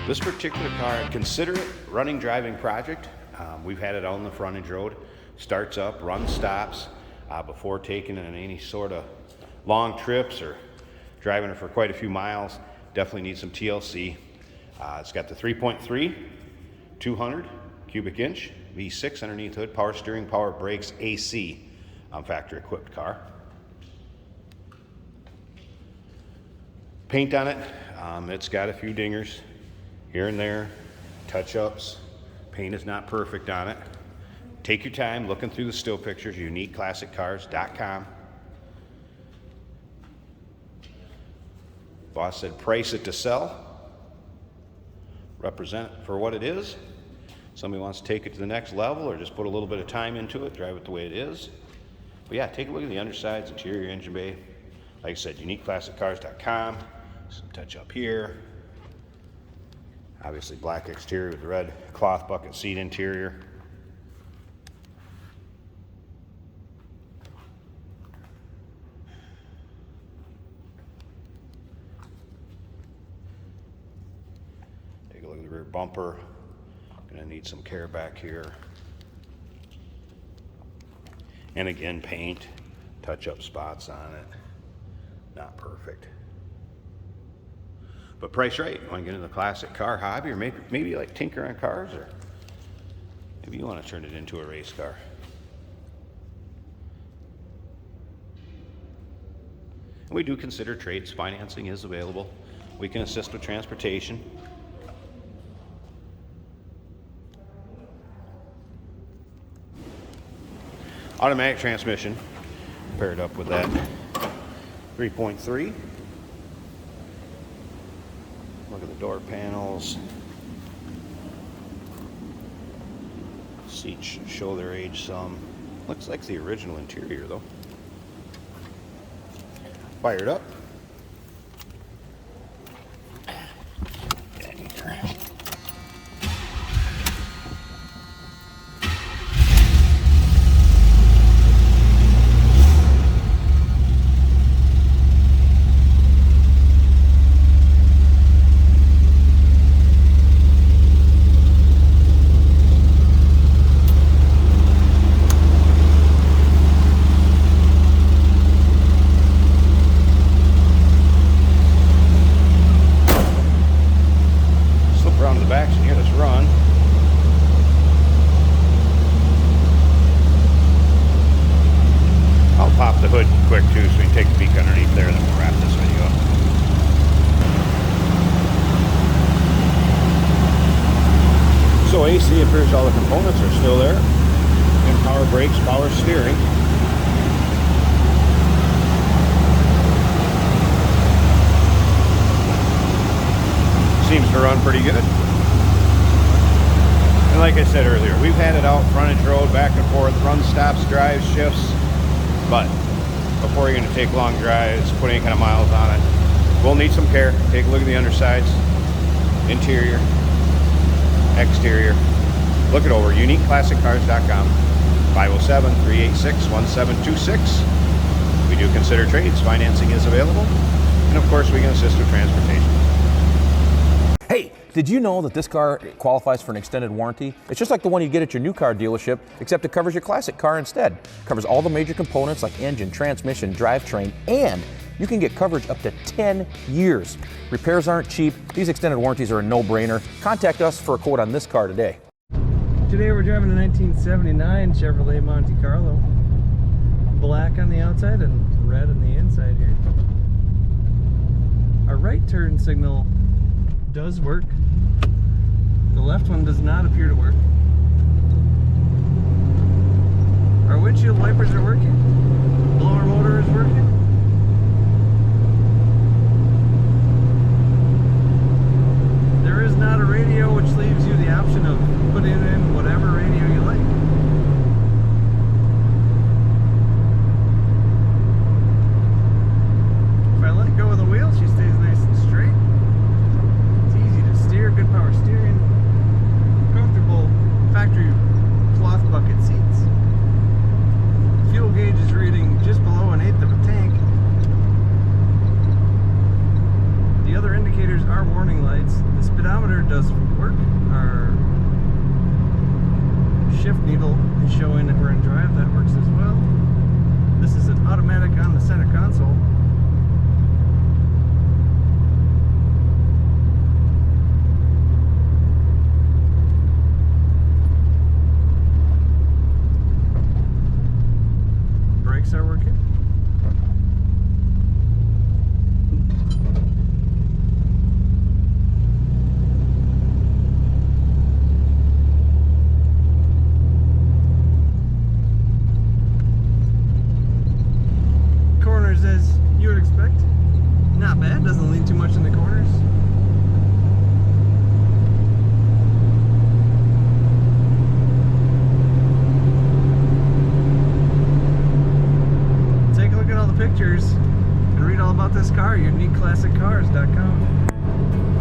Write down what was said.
This particular car, consider it running driving project. We've had it out on the frontage road. Starts up, runs, stops. Before taking it on any sort of long trips or driving it for quite a few miles, definitely needs some TLC. It's got the 3.3, 200 cubic inch, V6 underneath hood, power steering, power brakes, AC, factory equipped car. Paint on it, it's got a few dingers here and there, touch-ups. Paint is not perfect on it. Take your time looking through the still pictures, uniqueclassiccars.com. Boss said price it to sell. Represent it for what it is. Somebody wants to take it to the next level or just put a little bit of time into it, drive it the way it is. But yeah, take a look at the undersides, interior, engine bay. Like I said, uniqueclassiccars.com. Some touch up here. Obviously black exterior with the red cloth bucket seat interior. Take a look at the rear bumper. Gonna need some care back here. And again, paint, touch-up spots on it. Not perfect. But price right. You want to get into the classic car hobby, or maybe you like tinker on cars, or maybe you want to turn it into a race car. And we do consider trades. Financing is available. We can assist with transportation. Automatic transmission paired up with that 3.3. Look at the door panels. Seats show their age some. Looks like the original interior though. Fired up. Pop the hood quick too, so you can take a peek underneath there, and then we'll wrap this video up. So AC appears all the components are still there. And power brakes, power steering. Seems to run pretty good. And like I said earlier, we've had it out frontage road, back and forth, runs, stops, drives, shifts. But before you're going to take long drives, put any kind of miles on it, we'll need some care. Take a look at the undersides, interior, exterior. Look it over, uniqueclassiccars.com, 507-386-1726. We do consider trades. Financing is available. And of course, we can assist with transportation. Hey, did you know that this car qualifies for an extended warranty? It's just like the one you get at your new car dealership, except it covers your classic car instead. It covers all the major components like engine, transmission, drivetrain, and you can get coverage up to 10 years. Repairs aren't cheap. These extended warranties are a no-brainer. Contact us for a quote on this car today. Today we're driving a 1979 Chevrolet Monte Carlo. Black on the outside and red on the inside here. Our right turn signal does work. The left one does not appear to work. Our windshield wipers are working. Blower motor is working. There is not a radio, which leaves you the option of putting in whatever radio you like. If I let go of the wheel, she stays nice and straight. Good power steering, comfortable factory cloth bucket seats. Fuel gauge is reading speedometer does work. Our shift needle is showing that we're in drive. That works as well. This is an automatic on the center console. Brakes are working. Corners, as you would expect, not bad. Doesn't lean too much in the corners. Take a look at all the pictures and read all about this car. UniqueClassicCars.com.